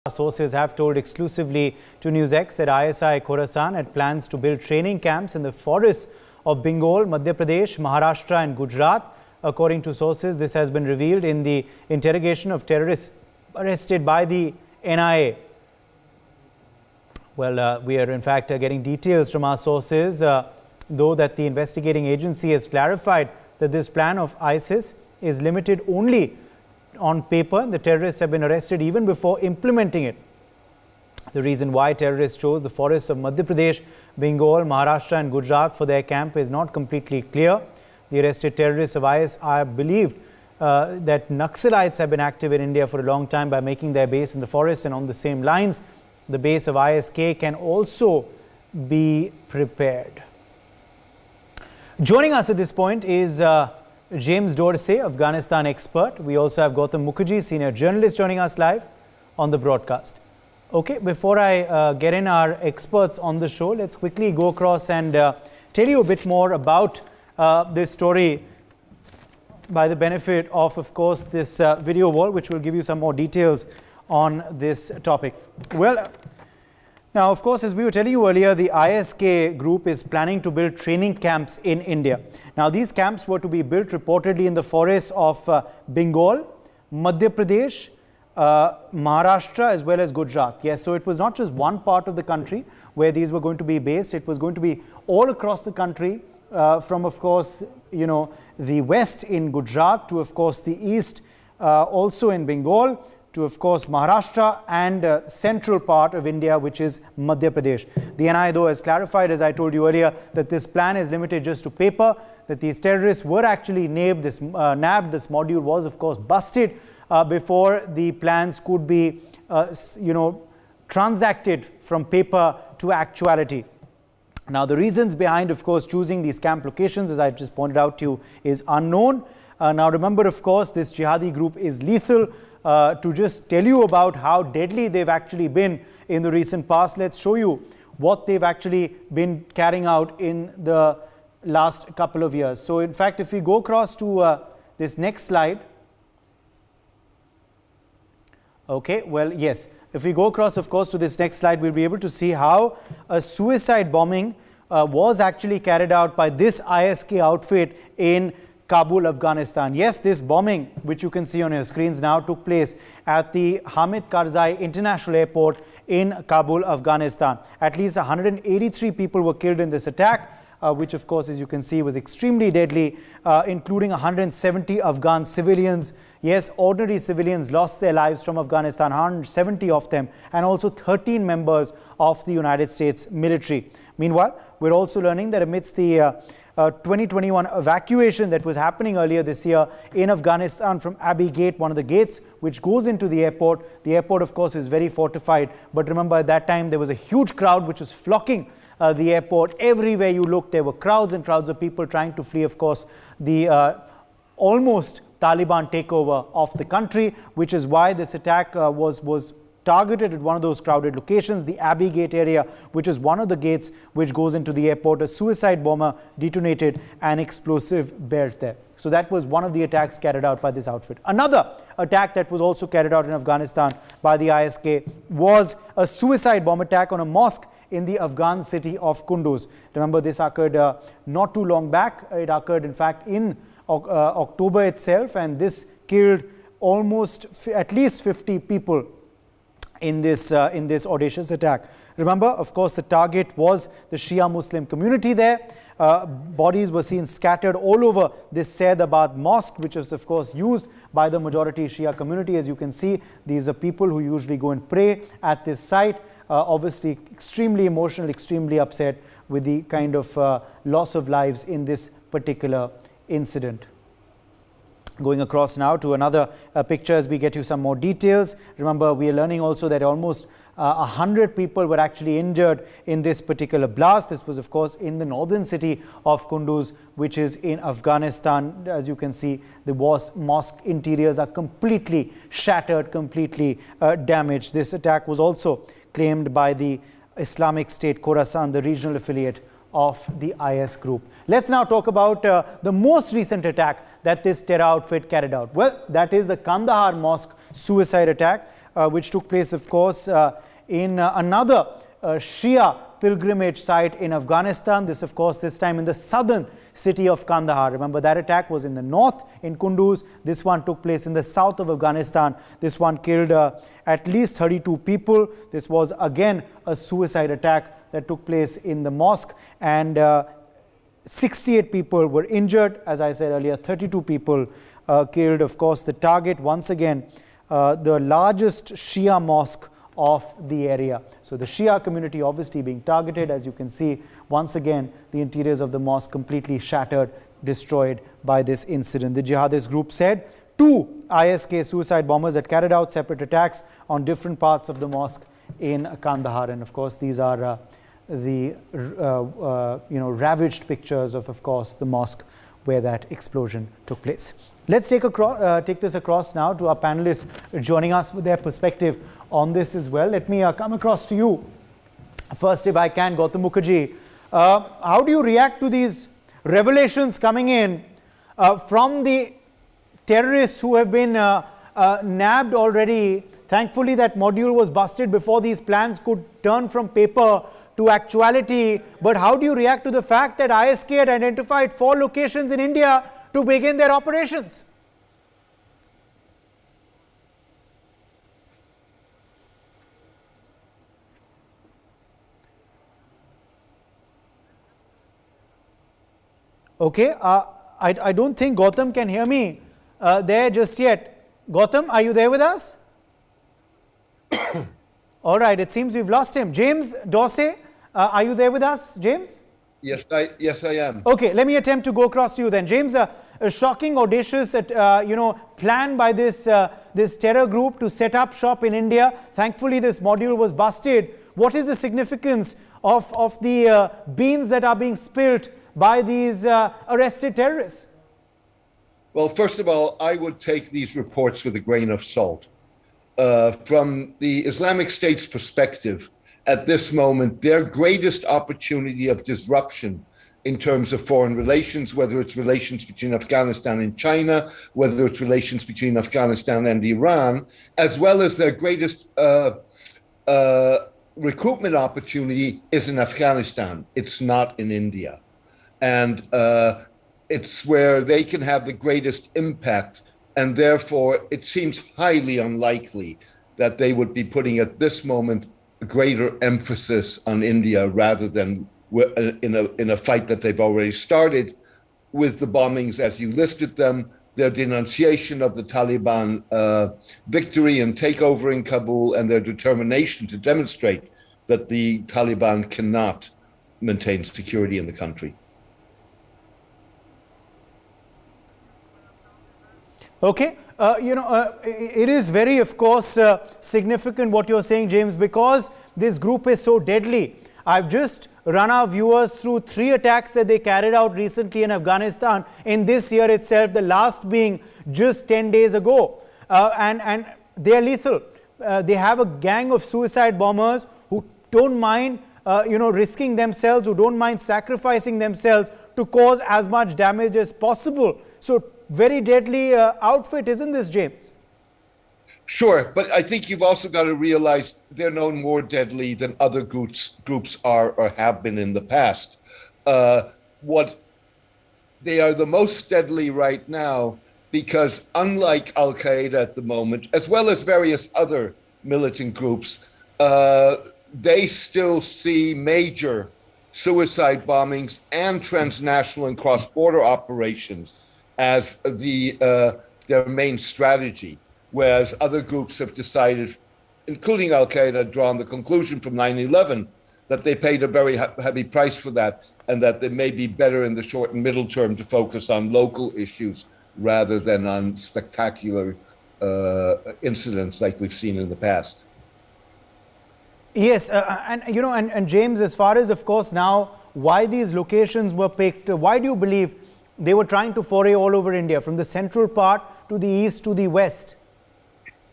Sources have told exclusively to NewsX that ISI Khorasan had plans to build training camps in the forests of Bengal, Madhya Pradesh, Maharashtra and Gujarat. According to sources, this has been revealed in the interrogation of terrorists arrested by the NIA. Well, we are in fact getting details from our sources, though that the investigating agency has clarified that this plan of ISIS is limited only on paper. The terrorists have been arrested even before implementing it. The reason why terrorists chose the forests of Madhya Pradesh, Bengal, Maharashtra and Gujarat for their camp is not completely clear. The arrested terrorists of IS are believed that Naxalites have been active in India for a long time by making their base in the forests, and on the same lines, the base of ISK can also be prepared. Joining us at this point is James Dorsey, Afghanistan expert. We also have Gautam Mukherjee, senior journalist, joining us live on the broadcast. Okay, before I get in our experts on the show, let's quickly go across and tell you a bit more about this story by the benefit of course, this video wall, which will give you some more details on this topic. Well, now, of course, as we were telling you earlier, the ISK group is planning to build training camps in India. Now, these camps were to be built reportedly in the forests of Bengal, Madhya Pradesh, Maharashtra as well as Gujarat. Yes, so it was not just one part of the country where these were going to be based. It was going to be all across the country from, of course, the west in Gujarat to, of course, the east also in Bengal, to, of course, Maharashtra and central part of India, which is Madhya Pradesh. The NIA, though, has clarified, as I told you earlier, that this plan is limited just to paper, that these terrorists were actually nabbed. This module was, of course, busted before the plans could be, transacted from paper to actuality. Now, the reasons behind, of course, choosing these camp locations, as I just pointed out to you, is unknown. Now, remember, of course, this jihadi group is lethal. To just tell you about how deadly they've actually been in the recent past, let's show you what they've actually been carrying out in the last couple of years. So, in fact, if we go across to this next slide. Okay, well, yes. If we go across, of course, to this next slide, we'll be able to see how a suicide bombing was actually carried out by this ISK outfit in Kabul, Afghanistan. Yes, this bombing, which you can see on your screens now, took place at the Hamid Karzai International Airport in Kabul, Afghanistan. At least 183 people were killed in this attack, which, of course, as you can see, was extremely deadly, including 170 Afghan civilians. Yes, ordinary civilians lost their lives from Afghanistan, 170 of them, and also 13 members of the United States military. Meanwhile, we're also learning that amidst the 2021 evacuation that was happening earlier this year in Afghanistan from Abbey Gate, one of the gates which goes into the airport. The airport, of course, is very fortified. But remember, at that time, there was a huge crowd which was flocking the airport. Everywhere you looked, there were crowds and crowds of people trying to flee, of course, the almost Taliban takeover of the country, which is why this attack was targeted at one of those crowded locations, the Abbey Gate area, which is one of the gates which goes into the airport. A suicide bomber detonated an explosive belt there. So that was one of the attacks carried out by this outfit. Another attack that was also carried out in Afghanistan by the ISK was a suicide bomb attack on a mosque in the Afghan city of Kunduz. Remember, this occurred not too long back. It occurred, in fact, in October itself, and this killed almost at least 50 people in this audacious attack. Remember, of course, the target was the Shia Muslim community there. Bodies were seen scattered all over this Sayyidabad mosque, which is, of course, used by the majority Shia community. As you can see, these are people who usually go and pray at this site. Obviously, extremely emotional, extremely upset with the kind of loss of lives in this particular incident. Going across now to another picture as we get you some more details. Remember, we are learning also that almost 100 people were actually injured in this particular blast. This was, of course, in the northern city of Kunduz, which is in Afghanistan. As you can see, the mosque interiors are completely shattered, completely damaged. This attack was also claimed by the Islamic State Khorasan, the regional affiliate of the IS group. Let's now talk about the most recent attack that this terror outfit carried out. Well, that is the Kandahar mosque suicide attack. which took place, of course, in another Shia pilgrimage site in Afghanistan. This, of course, this time in the southern city of Kandahar. Remember, that attack was in the north in Kunduz. This one took place in the south of Afghanistan. This one killed at least 32 people. This was again a suicide attack that took place in the mosque, and 68 people were injured. As I said earlier, 32 people killed. Of course, the target, once again, the largest Shia mosque of the area. So the Shia community obviously being targeted. As you can see, once again, the interiors of the mosque completely shattered, destroyed by this incident. The jihadist group said 2 ISK suicide bombers had carried out separate attacks on different parts of the mosque in Kandahar. And of course, these are the ravaged pictures of course, the mosque where that explosion took place. Let's take this across now to our panelists joining us with their perspective on this as well. Let me come across to you first, if I can, Gautam Mukherjee. How do you react to these revelations coming in from the terrorists who have been nabbed already? Thankfully, that module was busted before these plans could turn from paper to actuality. But how do you react to the fact that ISK had identified 4 locations in India to begin their operations? Okay, I don't think Gautam can hear me there just yet. Gautam, are you there with us? All right, it seems we've lost him. James Dorsey, are you there with us, James? Yes, I am. Okay, let me attempt to go across to you then. James, a shocking, audacious, plan by this terror group to set up shop in India. Thankfully, this module was busted. What is the significance of the beans that are being spilt by these arrested terrorists? Well, first of all, I would take these reports with a grain of salt. From the Islamic State's perspective, at this moment, their greatest opportunity of disruption in terms of foreign relations, whether it's relations between Afghanistan and China, whether it's relations between Afghanistan and Iran, as well as their greatest recruitment opportunity is in Afghanistan. It's not in India. And it's where they can have the greatest impact. And therefore, it seems highly unlikely that they would be putting at this moment a greater emphasis on India rather than in a fight that they've already started with the bombings as you listed them, their denunciation of the Taliban victory and takeover in Kabul, and their determination to demonstrate that the Taliban cannot maintain security in the country. Okay, it is very, of course, significant what you're saying, James, because this group is so deadly. I've just run our viewers through 3 attacks that they carried out recently in Afghanistan in this year itself, the last being just 10 days ago. And they're lethal. They have a gang of suicide bombers who don't mind, risking themselves, who don't mind sacrificing themselves to cause as much damage as possible. So, very deadly outfit, isn't this, James? Sure, but I think you've also got to realize they're no more deadly than other groups are or have been in the past. What they are the most deadly right now because unlike Al-Qaeda at the moment, as well as various other militant groups, they still see major suicide bombings and transnational and cross-border operations as their main strategy, whereas other groups have decided, including Al-Qaeda, drawn the conclusion from 9/11 that they paid a very heavy price for that, and that they may be better in the short and middle term to focus on local issues rather than on spectacular incidents like we've seen in the past. Yes, and James, as far as, of course, now why these locations were picked, why do you believe they were trying to foray all over India, from the central part to the east to the west?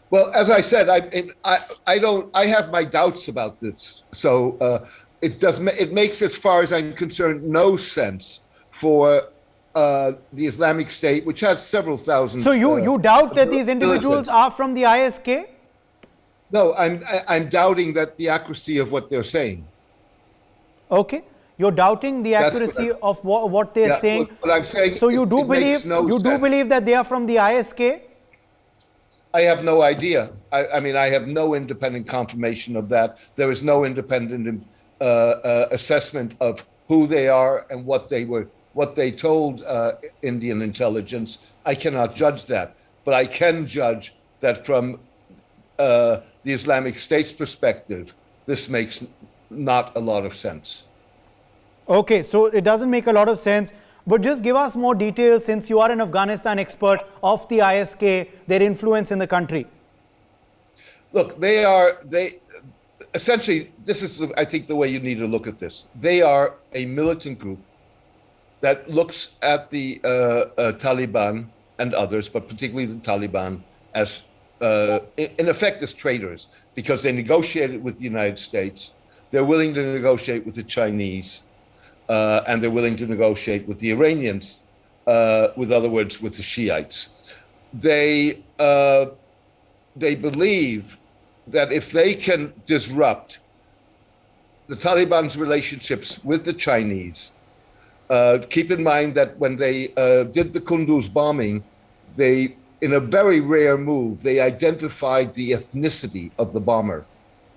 Well, as I said, I have my doubts about this. So it makes, as far as I'm concerned, no sense for the Islamic State, which has several thousand. So you doubt that these individuals are from the ISK? No, I'm doubting that the accuracy of what they're saying. Okay, you're doubting the That's what accuracy of what they're yeah. saying. What I'm saying, So you do it makes believe no you do sense. believe that they are from the ISK? I have no idea. I mean, I have no independent confirmation of that. There is no independent assessment of who they are and what they told Indian intelligence. I cannot judge that, but I can judge that from the Islamic State's perspective, this makes not a lot of sense. Okay, so it doesn't make a lot of sense. But just give us more details, since you are an Afghanistan expert, of the ISK, their influence in the country. Look, they essentially, this is, I think, the way you need to look at this. They are a militant group that looks at the Taliban and others, but particularly the Taliban, as in effect as traitors, because they negotiated with the United States. They're willing to negotiate with the Chinese, and they're willing to negotiate with the Iranians, with other words, with the Shiites. They believe that if they can disrupt the Taliban's relationships with the Chinese, keep in mind that when they did the Kunduz bombing, they, in a very rare move, they identified the ethnicity of the bomber,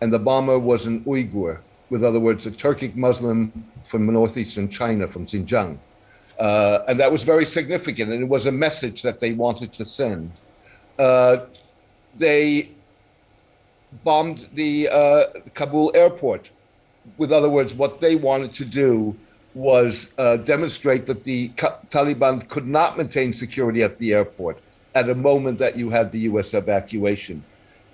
and the bomber was an Uyghur, with other words, a Turkic Muslim from northeastern China, from Xinjiang. And that was very significant, and it was a message that they wanted to send. They bombed the Kabul airport. With other words, what they wanted to do was demonstrate that the Taliban could not maintain security at the airport at a moment that you had the US evacuation.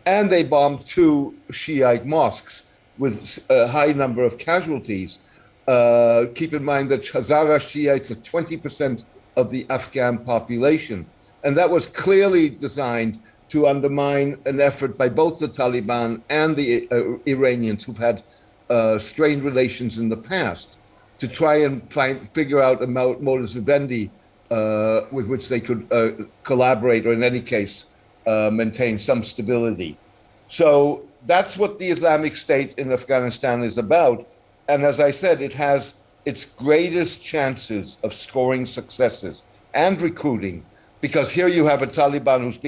And they bombed 2 Shiite mosques with a high number of casualties. Keep in mind that Hazara Shiites are 20% of the Afghan population. And that was clearly designed to undermine an effort by both the Taliban and the Iranians, who've had strained relations in the past, to try and figure out a modus vivendi with which they could collaborate, or in any case, maintain some stability. So that's what the Islamic State in Afghanistan is about. And as I said, it has its greatest chances of scoring successes and recruiting, because here you have a Taliban who's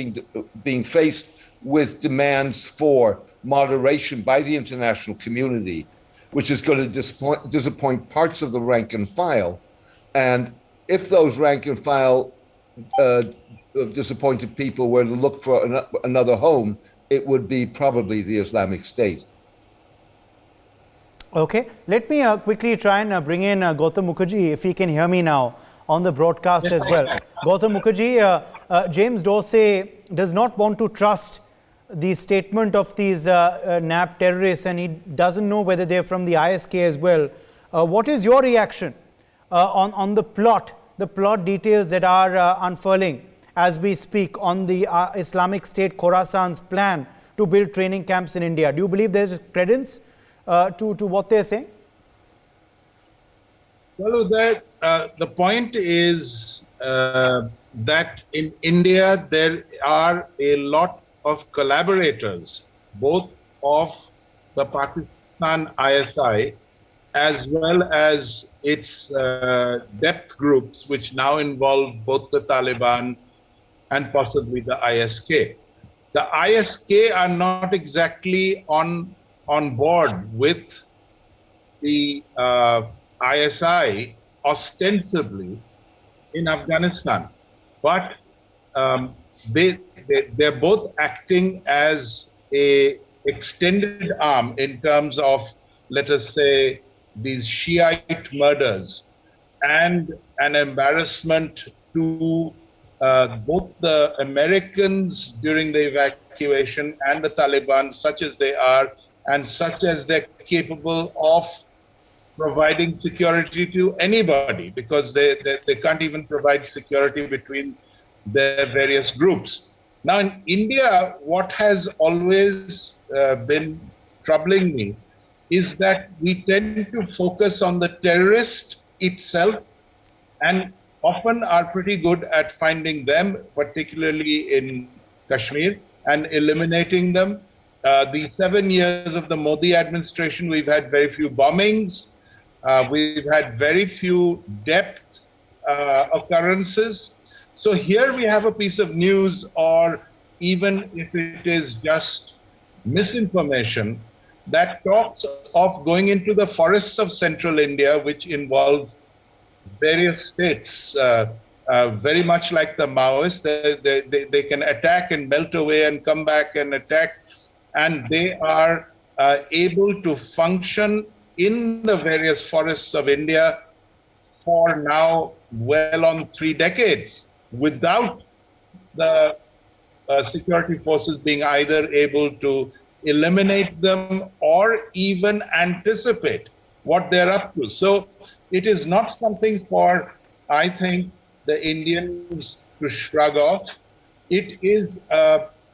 being faced with demands for moderation by the international community, which is going to disappoint parts of the rank and file. And if those rank and file disappointed people were to look for another home, it would be probably the Islamic State. Okay, let me quickly try and bring in Gautam Mukherjee, if he can hear me now on the broadcast as well. Gautam Mukherjee, James Dorsey does not want to trust the statement of these NAP terrorists, and he doesn't know whether they're from the ISK as well. What is your reaction on the plot details that are unfurling as we speak on the Islamic State Khorasan's plan to build training camps in India? Do you believe there's credence to what they're saying? Well, the point is that in India there are a lot of collaborators, both of the Pakistan ISI as well as its depth groups, which now involve both the Taliban and possibly the ISK. The ISK are not exactly on board with the ISI ostensibly in Afghanistan, but they're both acting as a extended arm in terms of, let us say, these Shiite murders and an embarrassment to both the Americans during the evacuation and the Taliban, such as they are and such as they're capable of providing security to anybody, because they can't even provide security between their various groups. Now in India, what has always been troubling me is that we tend to focus on the terrorist itself, and often are pretty good at finding them, particularly in Kashmir, and eliminating them. the 7 years of the Modi administration, we've had very few bombings. We've had very few depth occurrences. So here we have a piece of news, or even if it is just misinformation, that talks of going into the forests of central India, which involve various states, very much like the Maoists. They can attack and melt away and come back and attack, and they are able to function in the various forests of India for now well on 3 decades without the security forces being either able to eliminate them or even anticipate what they're up to. So it is not something for, I think, the Indians to shrug off. It is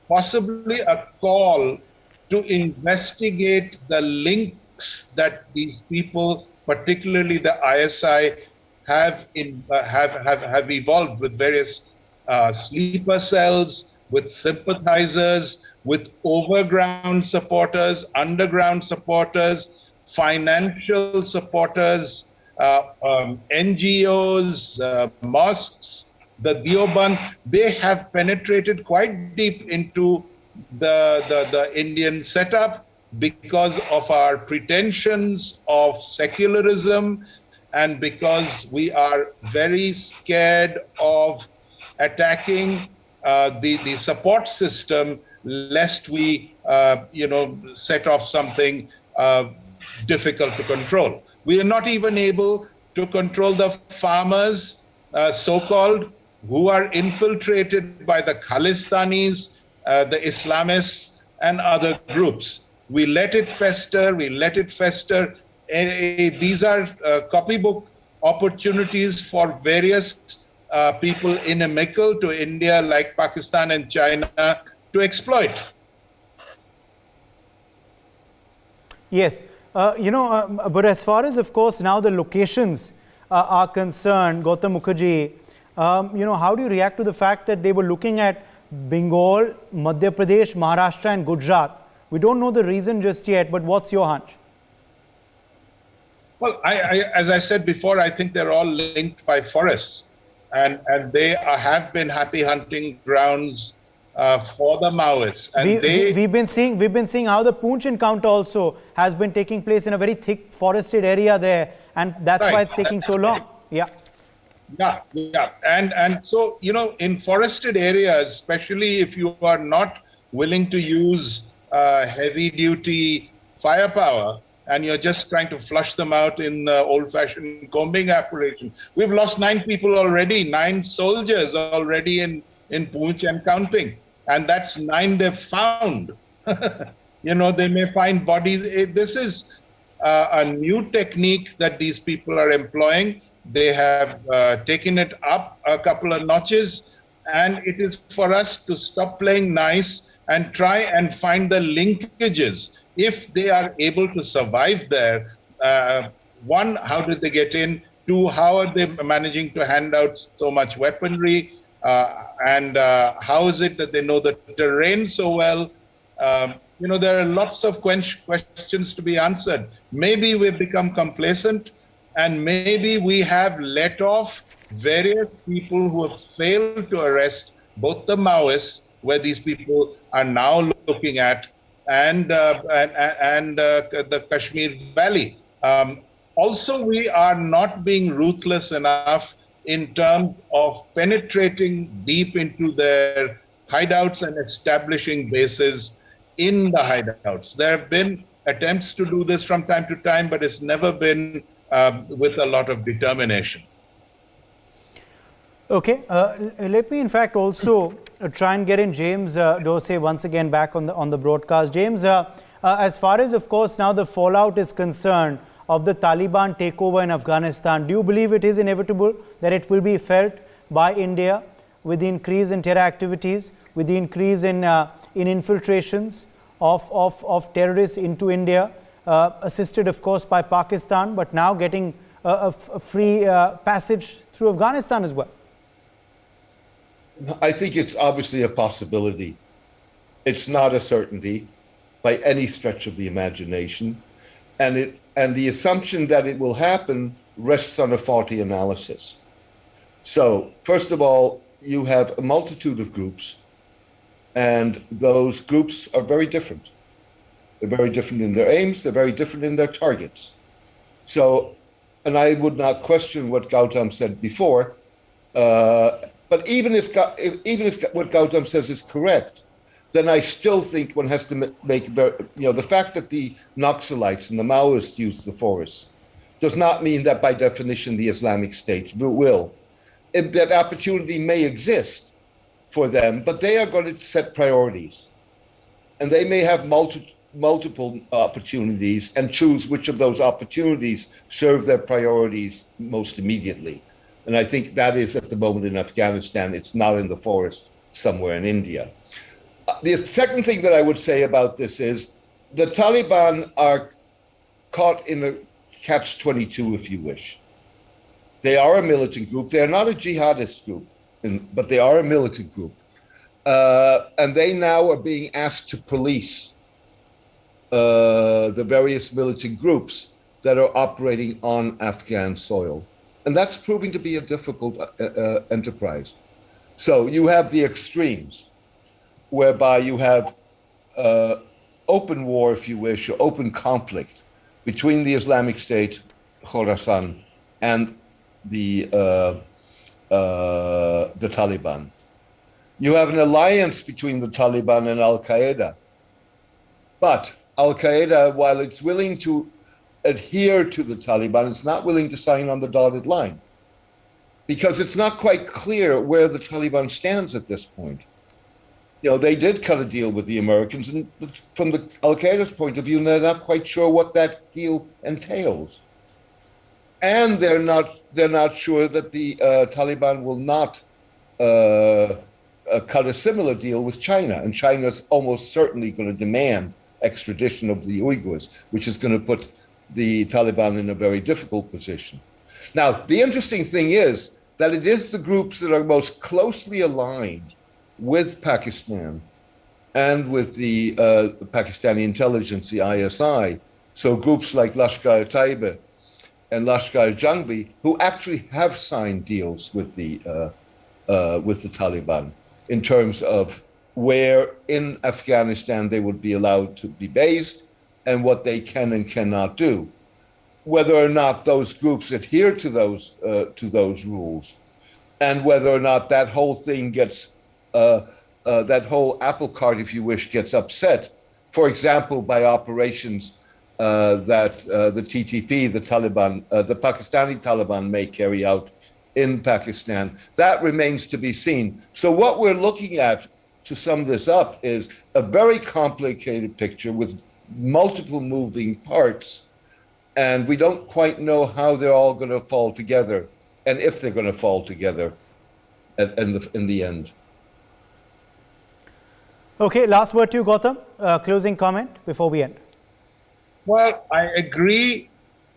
possibly a call to investigate the links that these people, particularly the ISI, have evolved with various sleeper cells, with sympathizers, with overground supporters, underground supporters, financial supporters, NGOs, mosques, the Deoband. They have penetrated quite deep into the Indian setup because of our pretensions of secularism and because we are very scared of attacking the support system lest we set off something difficult to control. We are not even able to control the farmers, so-called, who are infiltrated by the Khalistanis, the Islamists, and other groups. We let it fester, we let it fester. These are copybook opportunities for various people inimical to India, like Pakistan and China, to exploit. Yes. But as far as, of course, now the locations are concerned, Gautam Mukherjee, how do you react to the fact that they were looking at Bengal, Madhya Pradesh, Maharashtra and Gujarat? We don't know the reason just yet, but what's your hunch? Well, as I said before, I think they're all linked by forests, and they have been happy hunting grounds for the Maoists. And we've been seeing how the Poonch encounter also has been taking place in a very thick forested area there, and that's why it's taking so long. Yeah. Yeah. And so, in forested areas, especially if you are not willing to use heavy duty firepower, and you're just trying to flush them out in old-fashioned combing operation. We've lost 9 people already, 9 soldiers already in Poonch and counting. And that's 9 they've found. They may find bodies. This is a new technique that these people are employing. They have taken it up a couple of notches. And it is for us to stop playing nice and try and find the linkages. If they are able to survive there, 1, how did they get in? 2, how are they managing to hand out so much weaponry? And how is it that they know the terrain so well? There are lots of questions to be answered. Maybe we've become complacent, and maybe we have let off various people who have failed to arrest both the Maoists, where these people are now looking at, and the Kashmir Valley. Also, we are not being ruthless enough in terms of penetrating deep into their hideouts and establishing bases in the hideouts. There have been attempts to do this from time to time, but it's never been with a lot of determination. Okay, let me in fact also try and get in James Dorsey once again back on the broadcast. James, as far as, of course, now the fallout is concerned of the Taliban takeover in Afghanistan, do you believe it is inevitable that it will be felt by India with the increase in terror activities, with the increase in infiltrations of terrorists into India, assisted, of course, by Pakistan, but now getting a free passage through Afghanistan as well? I think it's obviously a possibility. It's not a certainty. by any stretch of the imagination, and the assumption that it will happen rests on a faulty analysis. So, first of all, you have a multitude of groups, and those groups are very different. They're very different in their aims, they're very different in their targets. So, and I would not question what Gautam said before, but even if what Gautam says is correct, then I still think one has to make, the fact that the Naxalites and the Maoists use the forests does not mean that by definition the Islamic State will. That opportunity may exist for them, but they are going to set priorities. And they may have multiple opportunities and choose which of those opportunities serve their priorities most immediately. And I think that is at the moment in Afghanistan. It's not in the forest somewhere in India. The second thing that I would say about this is the Taliban are caught in a catch-22, if you wish. They are a militant group. They are not a jihadist group, but they are a militant group. And they now are being asked to police the various militant groups that are operating on Afghan soil. And that's proving to be a difficult enterprise. So you have the extremes, whereby you have open war, if you wish, or open conflict between the Islamic State, Khorasan, and the Taliban. You have an alliance between the Taliban and Al-Qaeda. But Al-Qaeda, while it's willing to adhere to the Taliban, it's not willing to sign on the dotted line, because it's not quite clear where the Taliban stands at this point. They did cut a deal with the Americans, and from the Al-Qaeda's point of view, they're not quite sure what that deal entails. And they're not sure that the Taliban will not cut a similar deal with China. And China's almost certainly going to demand extradition of the Uyghurs, which is going to put the Taliban in a very difficult position. Now, the interesting thing is that it is the groups that are most closely aligned with Pakistan and with the Pakistani intelligence, the ISI. So groups like Lashkar-e-Taiba and Lashkar-e-Jhangvi, who actually have signed deals with the Taliban in terms of where in Afghanistan they would be allowed to be based and what they can and cannot do. Whether or not those groups adhere to those rules, and whether or not that whole thing gets that whole apple cart, if you wish, gets upset. For example, by operations that the TTP, the Taliban, the Pakistani Taliban may carry out in Pakistan. That remains to be seen. So what we're looking at, to sum this up, is a very complicated picture with multiple moving parts, and we don't quite know how they're all going to fall together, and if they're going to fall together in the end. Okay, last word to you, Gautam. Closing comment before we end. Well, I agree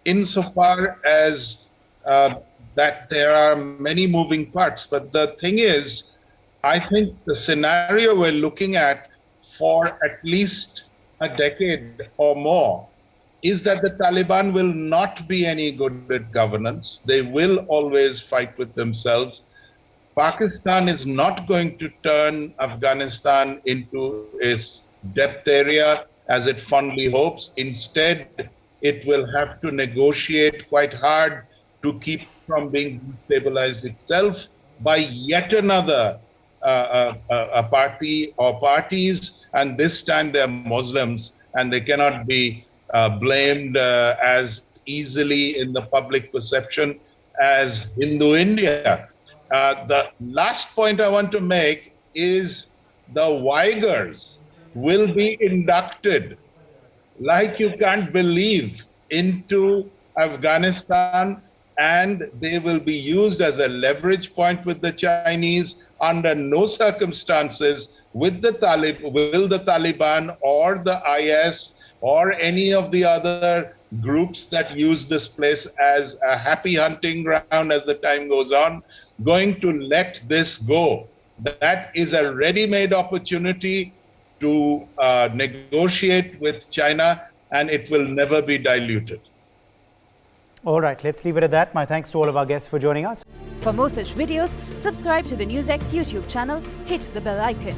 insofar as that there are many moving parts. But the thing is, I think the scenario we're looking at for at least a decade or more is that the Taliban will not be any good at governance. They will always fight with themselves. Pakistan is not going to turn Afghanistan into a depth area as it fondly hopes. Instead, it will have to negotiate quite hard to keep from being destabilized itself by yet another party or parties, and this time they're Muslims, and they cannot be blamed as easily in the public perception as Hindu India. The last point I want to make is the Uyghurs will be inducted, like you can't believe, into Afghanistan, and they will be used as a leverage point with the Chinese. Under no circumstances will the Taliban or the IS or any of the other groups that use this place as a happy hunting ground as the time goes on, going to let this go. That is a ready-made opportunity to negotiate with China, and it will never be diluted. All right, let's leave it at that. My thanks to all of our guests for joining us. For more such videos, subscribe to the NewsX YouTube channel, hit the bell icon.